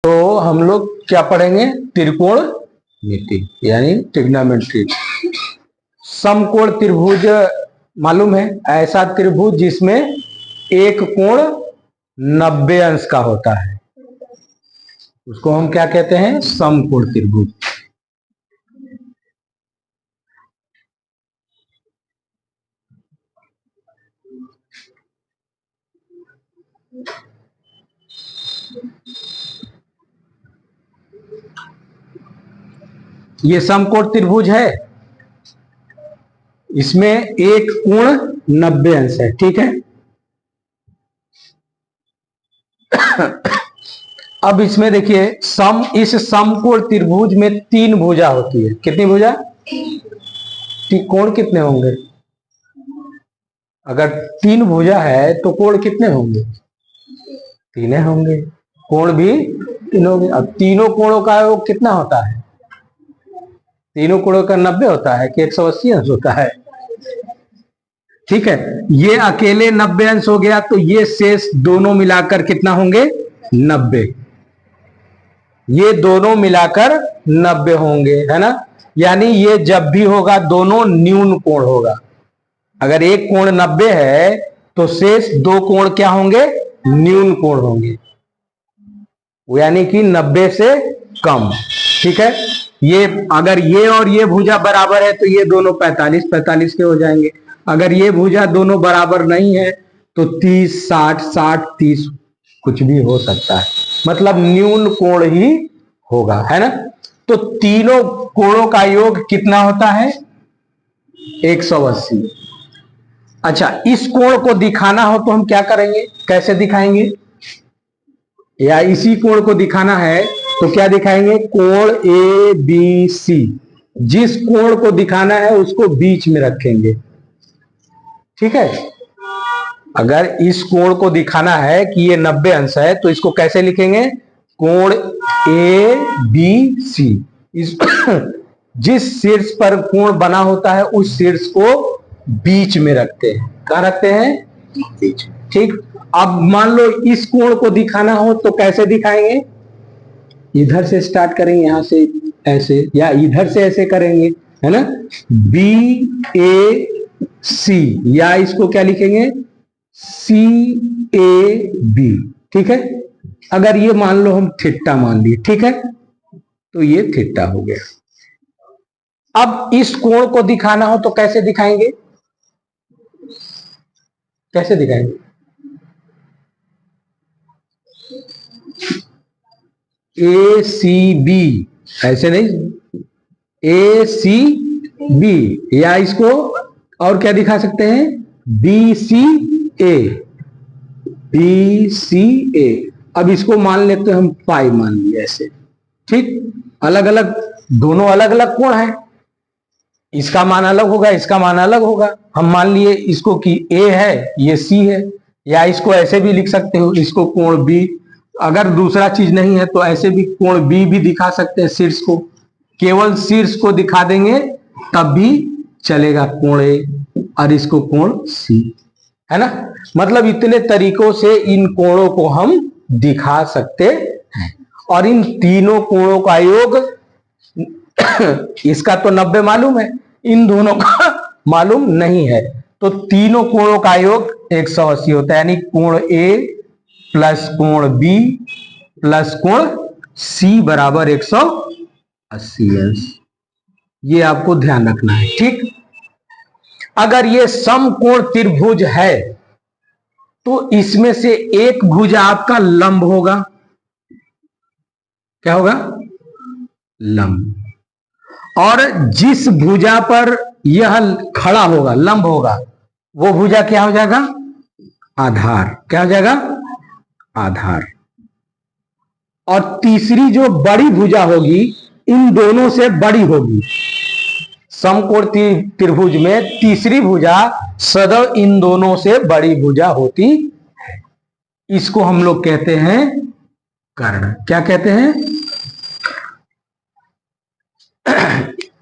तो हम लोग क्या पढ़ेंगे? त्रिकोणमिति यानी ट्रिग्नोमेट्री। समकोण त्रिभुज मालूम है, ऐसा त्रिभुज जिसमें एक कोण 90 अंश का होता है, उसको हम क्या कहते हैं? समकोण त्रिभुज। ये समकोण त्रिभुज है, इसमें एक कोण 90 अंश है, ठीक है। अब इसमें देखिए इस समकोण त्रिभुज में 3 भुजा होती है। कितनी भुजा? कोण कितने होंगे? अगर 3 भुजा है तो कोण कितने होंगे? 3 होंगे। कोण भी 3 होंगे। अब तीनों कोणों का योग कितना होता है? तीनों कोणों का 90 होता है कि 180 अंश होता है? ठीक है, ये अकेले 90 अंश हो गया, तो ये शेष दोनों मिलाकर कितना होंगे? 90। ये दोनों मिलाकर 90 होंगे, है ना। यानी ये जब भी होगा दोनों न्यून कोण होगा। अगर एक कोण 90 है तो शेष 2 कोण क्या होंगे? न्यून कोण होंगे, यानी कि 90 से कम। ठीक है, ये अगर ये और ये भुजा बराबर है तो ये दोनों 45-45 के हो जाएंगे। अगर ये भुजा दोनों बराबर नहीं है तो 30-60, 60-30 कुछ भी हो सकता है, मतलब न्यून कोण ही होगा, है ना। तो तीनों कोणों का योग कितना होता है? 180। अच्छा, इस कोण को दिखाना हो तो हम क्या करेंगे? कैसे दिखाएंगे? या इसी कोण को दिखाना है तो क्या दिखाएंगे? कोण ए बी सी। जिस कोण को दिखाना है उसको बीच में रखेंगे, ठीक है। अगर इस कोण को दिखाना है कि ये 90 अंश है तो इसको कैसे लिखेंगे? कोण ए बी सी। इस जिस शीर्ष पर कोण बना होता है उस शीर्ष को बीच में रखते हैं। कहां रखते हैं? बीच में। ठीक। अब मान लो इस कोण को दिखाना हो तो कैसे दिखाएंगे? इधर से स्टार्ट करेंगे, यहां से ऐसे, या इधर से ऐसे करेंगे, है ना। बी ए सी, या इसको क्या लिखेंगे? सी ए बी। ठीक है, अगर ये मान लो हम थीटा मान लिए, ठीक है, तो ये थीटा हो गया। अब इस कोण को दिखाना हो तो कैसे दिखाएंगे? कैसे दिखाएंगे? ए सी बी, ऐसे नहीं, ए सी बी, या इसको और क्या दिखा सकते हैं? बी सी ए, बी सी ए। अब इसको मान लेते हैं हम पाई मान लिया ऐसे, ठीक। अलग अलग, दोनों अलग अलग कोण है, इसका मान अलग होगा, इसका मान अलग होगा। हम मान लिए इसको कि ए है, ये सी है, या इसको ऐसे भी लिख सकते हो, इसको कोण बी। अगर दूसरा चीज नहीं है तो ऐसे भी कोण बी भी दिखा सकते हैं। शीर्ष को, केवल शीर्ष को दिखा देंगे तब भी चलेगा, कोण ए, और इसको कोण सी, है ना। मतलब इतने तरीकों से इन कोणों को हम दिखा सकते हैं। और इन तीनों कोणों का योग इसका तो 90 मालूम है, इन दोनों का मालूम नहीं है, तो तीनों कोणों का योग 180 होता है। यानी कोण ए प्लस कोण बी प्लस कोण सी बराबर 180 अंश। ये आपको ध्यान रखना है, ठीक। अगर ये समकोण त्रिभुज है तो इसमें से एक भुजा आपका लंब होगा। क्या होगा? लंब। और जिस भुजा पर यह खड़ा होगा, लंब होगा, वो भुजा क्या हो जाएगा? आधार। क्या हो जाएगा? आधार। और तीसरी जो बड़ी भुजा होगी इन दोनों से बड़ी होगी। समकोण त्रिभुज में तीसरी भुजा सदैव इन दोनों से बड़ी भुजा होती है। इसको हम लोग कहते हैं कर्ण। क्या कहते हैं?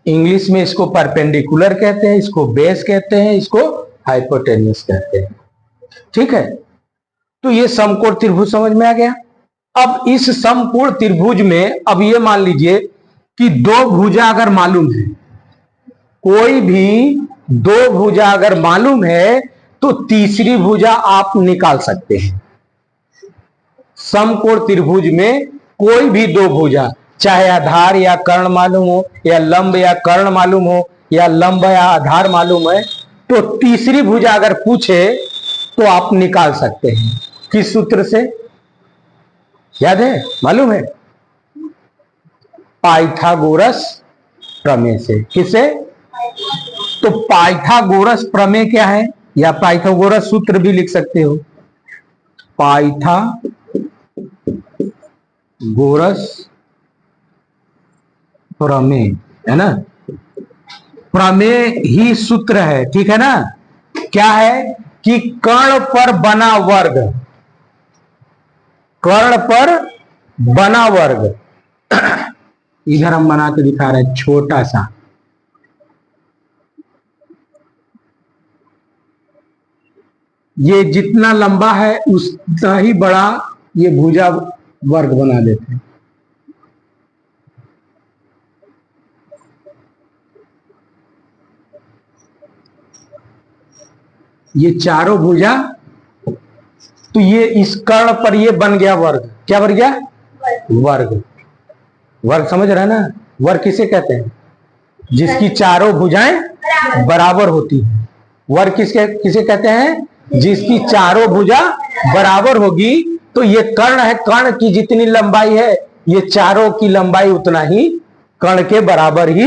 इंग्लिश में इसको परपेंडिकुलर कहते हैं, इसको बेस कहते हैं, इसको हाइपोटेन्यूस कहते हैं। ठीक है, तो ये समकोण त्रिभुज समझ में आ गया। अब इस समकोण त्रिभुज में अब ये मान लीजिए कि दो भुजा अगर मालूम है, कोई भी दो भुजा अगर मालूम है तो तीसरी भुजा आप निकाल सकते हैं। समकोण त्रिभुज में कोई भी दो भुजा, चाहे आधार या कर्ण मालूम हो, या लंब या कर्ण मालूम हो, या लंब या आधार मालूम है, तो तीसरी भुजा अगर पूछे तो आप निकाल सकते हैं। किस सूत्र से? याद है? मालूम है? पाइथागोरस प्रमेय से। किसे? तो पाइथागोरस प्रमेय क्या है, या पाइथागोरस सूत्र भी लिख सकते हो। पाइथागोरस प्रमेय है ना, प्रमेय ही सूत्र है, ठीक है ना। क्या है कि कर्ण पर बना वर्ग, कर्ण पर बना वर्ग, इधर हम बना के दिखा रहे हैं छोटा सा, ये जितना लंबा है उतना ही बड़ा ये भुजा वर्ग बना देते हैं। ये चारों भुजा, तो ये इस कर्ण पर ये बन गया वर्ग। क्या बन गया? वर्ग। वर्ग समझ रहे हैं ना? वर्ग किसे कहते हैं? जिसकी चारों भुजाएं बराबर होती हैं। वर्ग किसे कहते हैं? जिसकी चारों भुजा बराबर होगी। तो ये कर्ण है, कर्ण की जितनी लंबाई है ये चारों की लंबाई उतना ही कर्ण के बराबर ही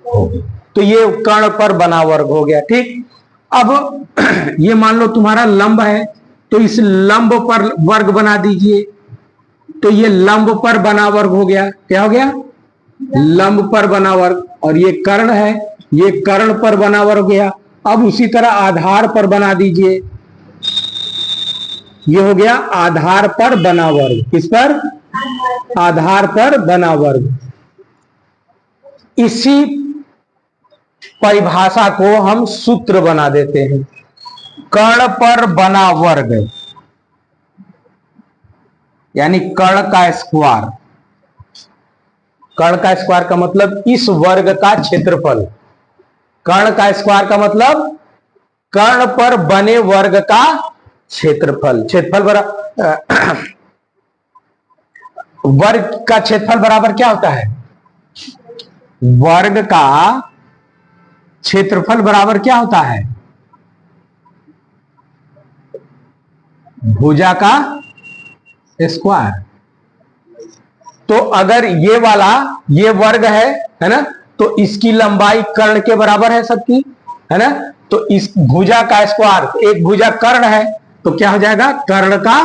होगी। तो ये कर्ण पर बना वर्ग हो गया, ठीक। अब ये मान लो तुम्हारा लंब है, तो इस लंब पर वर्ग बना दीजिए, तो ये लंब पर बना वर्ग हो गया। क्या हो गया? लंब पर बना वर्ग। और ये कर्ण है, ये कर्ण पर बना वर्ग हो गया। अब उसी तरह आधार पर बना दीजिए, ये हो गया आधार पर बना वर्ग। किस पर? आधार पर बना वर्ग। इसी परिभाषा को हम सूत्र बना देते हैं, कर्ण पर बना वर्ग, यानी कर्ण का स्क्वायर। कर्ण का स्क्वायर का मतलब इस वर्ग का क्षेत्रफल। कर्ण का स्क्वायर का मतलब कर्ण पर बने वर्ग का क्षेत्रफल। क्षेत्रफल वर्ग का क्षेत्रफल बराबर क्या होता है? वर्ग का क्षेत्रफल बराबर क्या होता है? भुजा का स्क्वायर। तो अगर ये वाला ये वर्ग है ना, तो इसकी लंबाई कर्ण के बराबर है सबकी, है ना। तो इस भुजा का स्क्वायर, एक भुजा कर्ण है तो क्या हो जाएगा? कर्ण का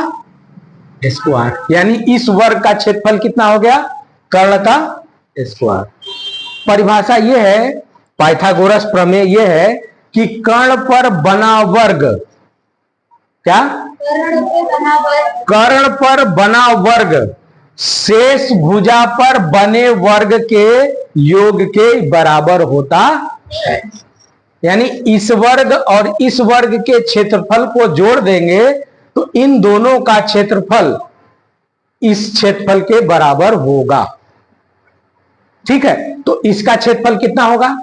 स्क्वायर। यानी इस वर्ग का क्षेत्रफल कितना हो गया? कर्ण का स्क्वायर। परिभाषा ये है, पाइथागोरस प्रमेय ये है कि कर्ण पर बना वर्ग, क्या? कर्ण पर बना वर्ग शेष भुजा पर बने वर्ग के योग के बराबर होता है। यानी इस वर्ग और इस वर्ग के क्षेत्रफल को जोड़ देंगे तो इन दोनों का क्षेत्रफल इस क्षेत्रफल के बराबर होगा, ठीक है। तो इसका क्षेत्रफल कितना होगा?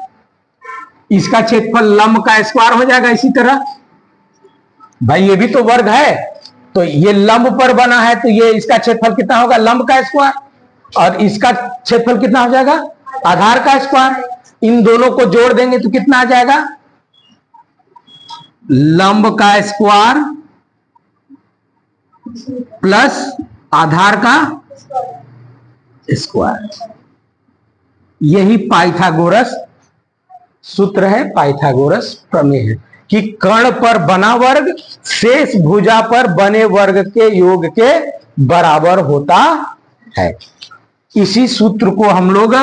इसका क्षेत्रफल लंब का स्क्वायर हो जाएगा। इसी तरह भाई ये भी तो वर्ग है, तो ये लंब पर बना है तो ये इसका क्षेत्रफल कितना होगा? लंब का स्क्वायर। और इसका क्षेत्रफल कितना हो जाएगा? आधार का स्क्वायर। इन दोनों को जोड़ देंगे तो कितना आ जाएगा? लंब का स्क्वायर प्लस आधार का स्क्वायर। यही पाइथागोरस सूत्र है, पाइथागोरस प्रमेय है कि कर्ण पर बना वर्ग शेष भुजा पर बने वर्ग के योग के बराबर होता है। इसी सूत्र को हम लोग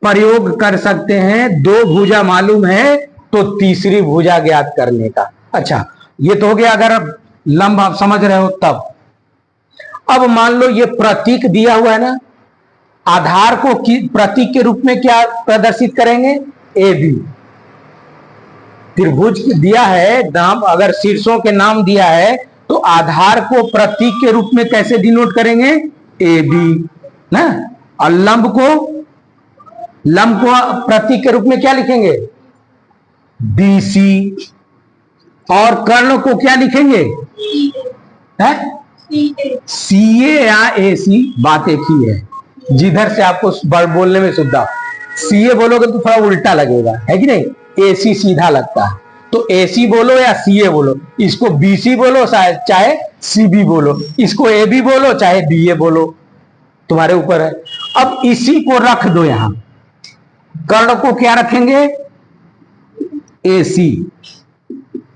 प्रयोग कर सकते हैं दो भुजा मालूम है तो तीसरी भुजा ज्ञात करने का। अच्छा, ये तो हो गया अगर लंब आप समझ रहे हो तब। अब मान लो ये प्रतीक दिया हुआ है ना, आधार को प्रतीक के रूप में क्या प्रदर्शित करेंगे? A B. त्रिभुज दिया है नाम, अगर शीर्षों के नाम दिया है तो आधार को प्रतीक के रूप में कैसे डिनोट करेंगे? ए बी ना। और लंब को प्रतीक के रूप में क्या लिखेंगे? B C. और कर्ण को क्या लिखेंगे? सी ए या ए सी, बात एक ही है। जिधर से आपको बोलने में सुविधा, सी ए बोलोगे तो थोड़ा उल्टा लगेगा, है कि नहीं? ए सी सीधा लगता है। तो ए सी बोलो या सी ए बोलो, इसको बी सी बोलो चाहे सी बी बोलो, इसको ए बी बोलो चाहे बी ए बोलो, तुम्हारे ऊपर है। अब इसी को रख दो यहां। कर्ण को क्या रखेंगे? ए सी,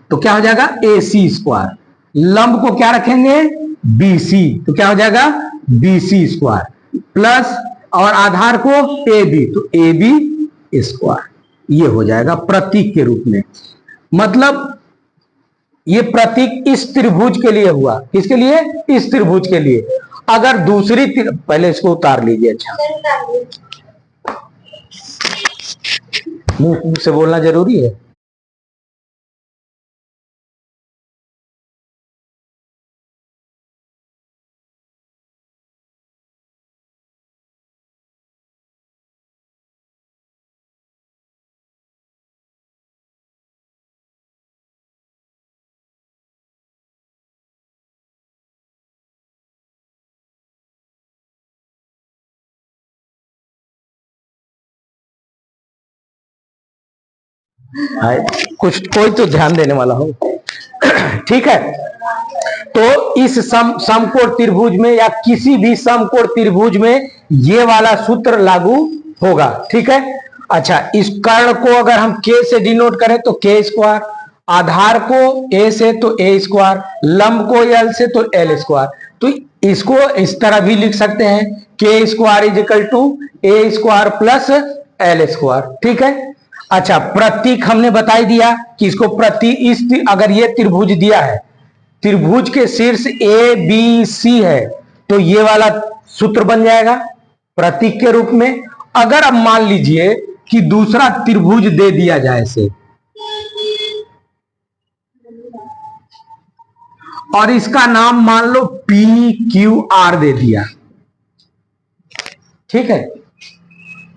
तो क्या हो जाएगा? ए सी स्क्वायर। लंब को क्या रखेंगे? बी सी, तो क्या हो जाएगा? B C square. प्लस और आधार को ए बी, तो ए बी स्क्वायर। ये हो जाएगा प्रतीक के रूप में। मतलब ये प्रतीक इस त्रिभुज के लिए हुआ। किसके लिए? इस त्रिभुज के लिए। अगर दूसरी पहले इसको उतार लीजिए। अच्छा, मुंह से बोलना जरूरी है। कुछ कोई तो ध्यान देने वाला हो। ठीक है, तो इस समकोण त्रिभुज में या किसी भी समकोण त्रिभुज में ये वाला सूत्र लागू होगा। ठीक है। अच्छा, इस कर्ण को अगर हम k से डिनोट करें तो k स्क्वायर, आधार को a से तो a स्क्वायर, लंब को l से तो l स्क्वायर। तो इसको इस तरह भी लिख सकते हैं, k square is equal to a square plus l square. ठीक है। अच्छा, प्रतीक हमने बता ही दिया कि इसको अगर ये त्रिभुज दिया है, त्रिभुज के शीर्ष ए बी सी है, तो ये वाला सूत्र बन जाएगा प्रतीक के रूप में। अगर अब मान लीजिए कि दूसरा त्रिभुज दे दिया जाए इसे, और इसका नाम मान लो पी क्यू आर दे दिया। ठीक है,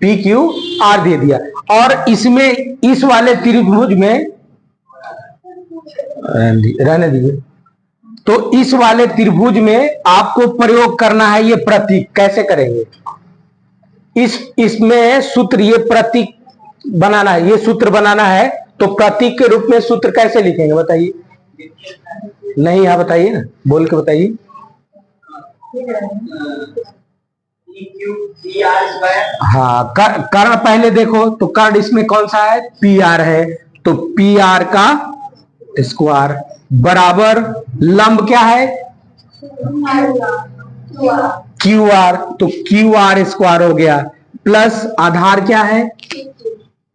पी क्यू आर दे दिया, और इसमें इस वाले त्रिभुज में रहने दीजिए, तो इस वाले त्रिभुज में आपको प्रयोग करना है ये प्रतीक। कैसे करेंगे? इसमें सूत्र, ये प्रतीक बनाना है, ये सूत्र बनाना है। तो प्रतीक के रूप में सूत्र कैसे लिखेंगे बताइए? नहीं, यहां बताइए ना, बोल के बताइए। हाँ, कर्ण पहले देखो, तो कर्ण इसमें कौन सा है? पी आर है, तो पी आर का स्क्वायर बराबर लंब क्या है? क्यू आर, तो क्यू आर स्क्वायर हो गया, प्लस आधार क्या है?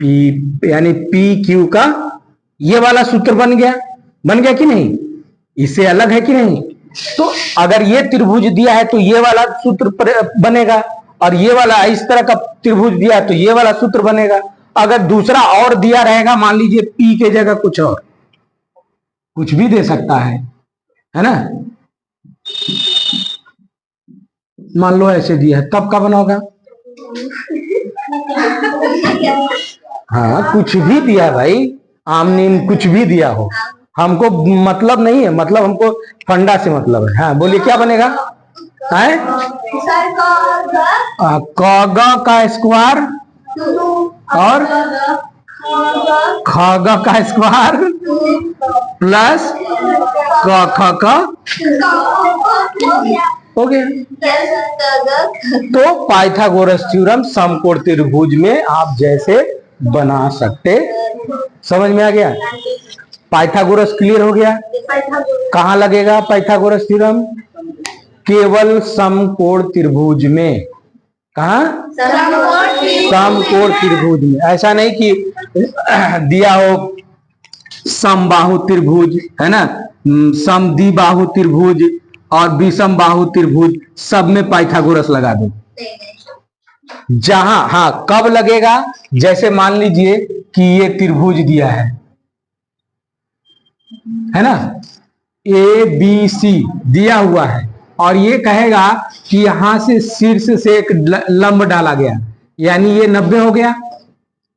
पी, यानी पी क्यू का ये वाला सूत्र बन गया कि नहीं? इससे अलग है कि नहीं? तो अगर ये त्रिभुज दिया है तो ये वाला सूत्र बनेगा, और ये वाला इस तरह का त्रिभुज दिया है तो ये वाला सूत्र बनेगा। अगर दूसरा और दिया रहेगा, मान लीजिए पी के जगह कुछ और, कुछ भी दे सकता है ना? मान लो ऐसे दिया है, तब क्या बना होगा? हाँ, कुछ भी दिया भाई, आमनीन कुछ भी दिया हो, हमको मतलब नहीं है, मतलब हमको फंडा से मतलब है। हाँ बोलिए, क्या बनेगा? है क का स्क्वायर और ख का स्क्वायर प्लस क ख का हो गया। तो पाइथागोरस थ्योरम समकोण त्रिभुज में आप जैसे बना सकते। समझ में आ गया? पाइथागोरस क्लियर हो गया? कहां लगेगा पाइथागोरस थ्योरम? केवल समकोण त्रिभुज में। कहा? समकोण त्रिभुज में। ऐसा नहीं कि दिया हो समबाहु त्रिभुज, है ना, समद्विबाहु त्रिभुज और विषम बाहु त्रिभुज, सब में पाइथागोरस लगा दो। जहां, हाँ, कब लगेगा? जैसे मान लीजिए कि ये त्रिभुज दिया है ना, ए बी सी दिया हुआ है और ये कहेगा कि यहां से शीर्ष से एक लंब डाला गया, यानी ये 90 हो गया।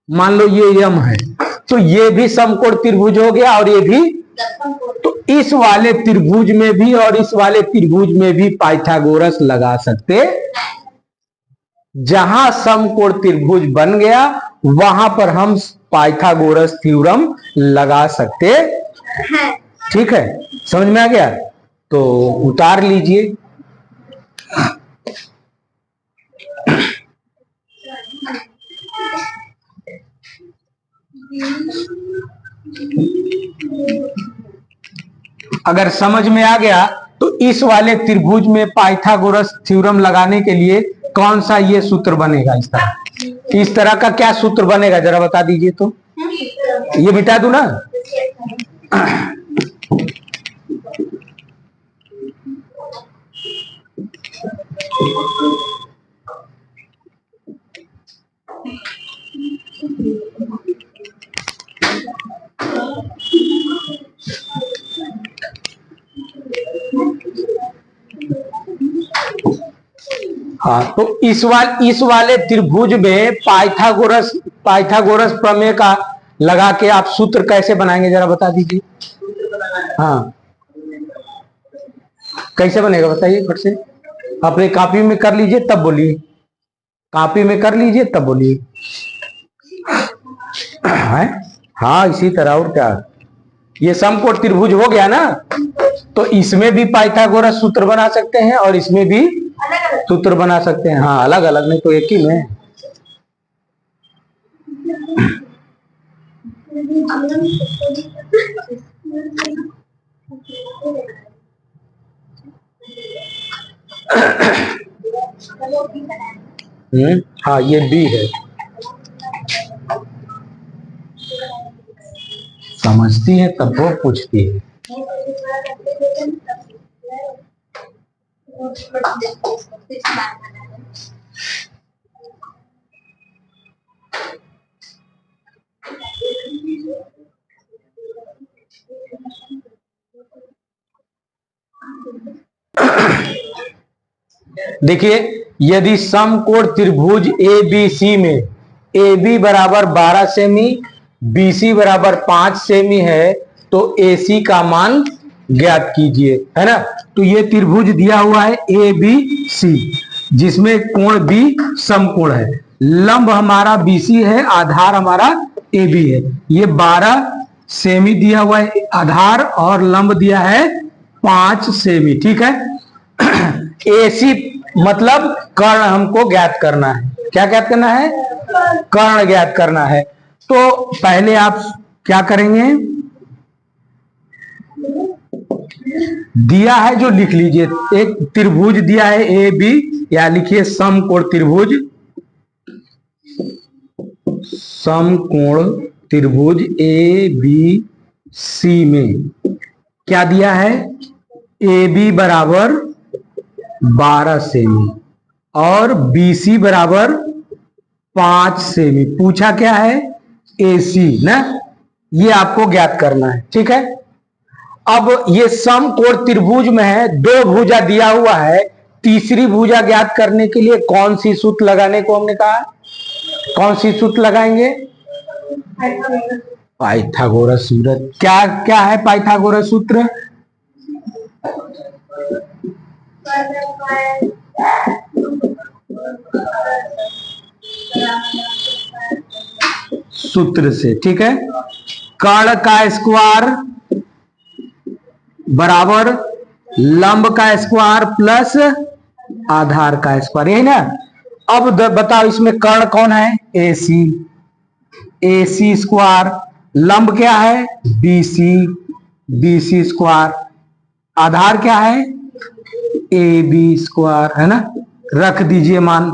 मान लो ये यम है, तो ये भी समकोण त्रिभुज हो गया और ये भी। तो इस वाले त्रिभुज में भी और इस वाले त्रिभुज में भी पाइथागोरस लगा सकते। जहां समकोण त्रिभुज बन गया वहां पर हम पाइथागोरस थ्योरम लगा सकते हैं। ठीक है, समझ में आ गया? तो उतार लीजिए। अगर समझ में आ गया तो इस वाले त्रिभुज में पाइथागोरस थ्योरम लगाने के लिए कौन सा ये सूत्र बनेगा? इस तरह का क्या सूत्र बनेगा जरा बता दीजिए। तो ये मिटा दूं ना? हाँ, तो इस वाले त्रिभुज में पाइथागोरस प्रमेय का लगा के आप सूत्र कैसे बनाएंगे जरा बता दीजिए। हाँ, कैसे बनेगा बताइए फट से। अपने कॉपी में कर लीजिए तब बोलिए, कॉपी में कर लीजिए तब बोलिए। हाँ, इसी तरह। और क्या, ये समकोण त्रिभुज हो गया ना, तो इसमें भी पाइथागोरस सूत्र बना सकते हैं और इसमें भी सूत्र बना सकते हैं। हाँ, अलग अलग नहीं तो एक ही में। हाँ, ये बी है। समझती है तब वो पूछती है। देखिए, यदि समकोण त्रिभुज ए बी सी में ए बी बराबर 12 सेमी, बी सी बराबर 5 सेमी है, तो ए सी का मान ज्ञात कीजिए, है ना। तो ये त्रिभुज दिया हुआ है ए बी सी, जिसमें कोण बी समकोण है, लंब हमारा बी सी है, आधार हमारा ए बी है। ये 12 सेमी दिया हुआ है आधार और लंब दिया है 5 सेमी। ठीक है। ए सी मतलब कर्ण हमको ज्ञात करना है। क्या ज्ञात करना है? कर्ण ज्ञात करना है। तो पहले आप क्या करेंगे, दिया है जो लिख लीजिए। एक त्रिभुज दिया है ए बी, या लिखिए समकोण त्रिभुज, समकोण त्रिभुज ए बी सी में क्या दिया है? ए बी बराबर 12 सेमी और बी सी बराबर 5 सेमी। पूछा क्या है? ए सी ना, ये आपको ज्ञात करना है। ठीक है। अब ये समकोण त्रिभुज में है, 2 भुजा दिया हुआ है, तीसरी भुजा ज्ञात करने के लिए कौन सी सूत्र लगाने को हमने कहा? कौन सी सूत्र लगाएंगे? पाइथागोरस सूत्र। क्या क्या है पाइथागोरस सूत्र? सूत्र से। ठीक है। कर्ण का स्क्वायर बराबर लंब का स्क्वायर प्लस आधार का स्क्वायर, यही ना। अब बताओ इसमें कर्ण कौन है? ए सी, ए सी स्क्वायर, लंब क्या है? B C, B C square, आधार क्या है? ए बी स्क्वायर, है ना। रख दीजिए मान,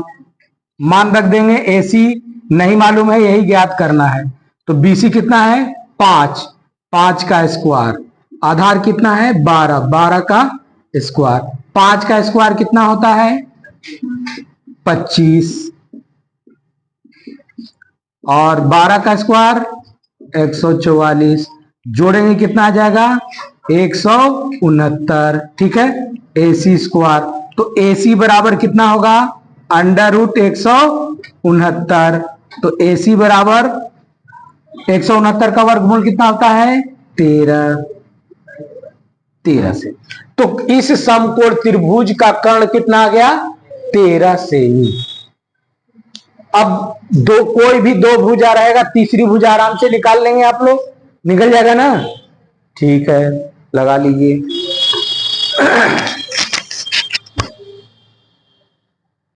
मान रख देंगे। ए सी नहीं मालूम है, यही ज्ञात करना है। तो बी सी कितना है? 5, 5 का स्क्वायर, आधार कितना है? 12, 12 का स्क्वायर, 5 का स्क्वायर कितना होता है? 25, और 12 का स्क्वायर 144, जोड़ेंगे कितना आ जाएगा? 169, ठीक है, AC स्क्वायर। तो AC बराबर कितना होगा, √169। तो AC बराबर 169 का वर्गमूल कितना होता है, 13 से। तो इस समकोण त्रिभुज का कर्ण कितना आ गया, 13 सेमी। अब कोई भी दो भुजा रहेगा, तीसरी भुजा आराम से निकाल लेंगे आप लोग, निकल जाएगा ना, ठीक है, लगा लीजिए।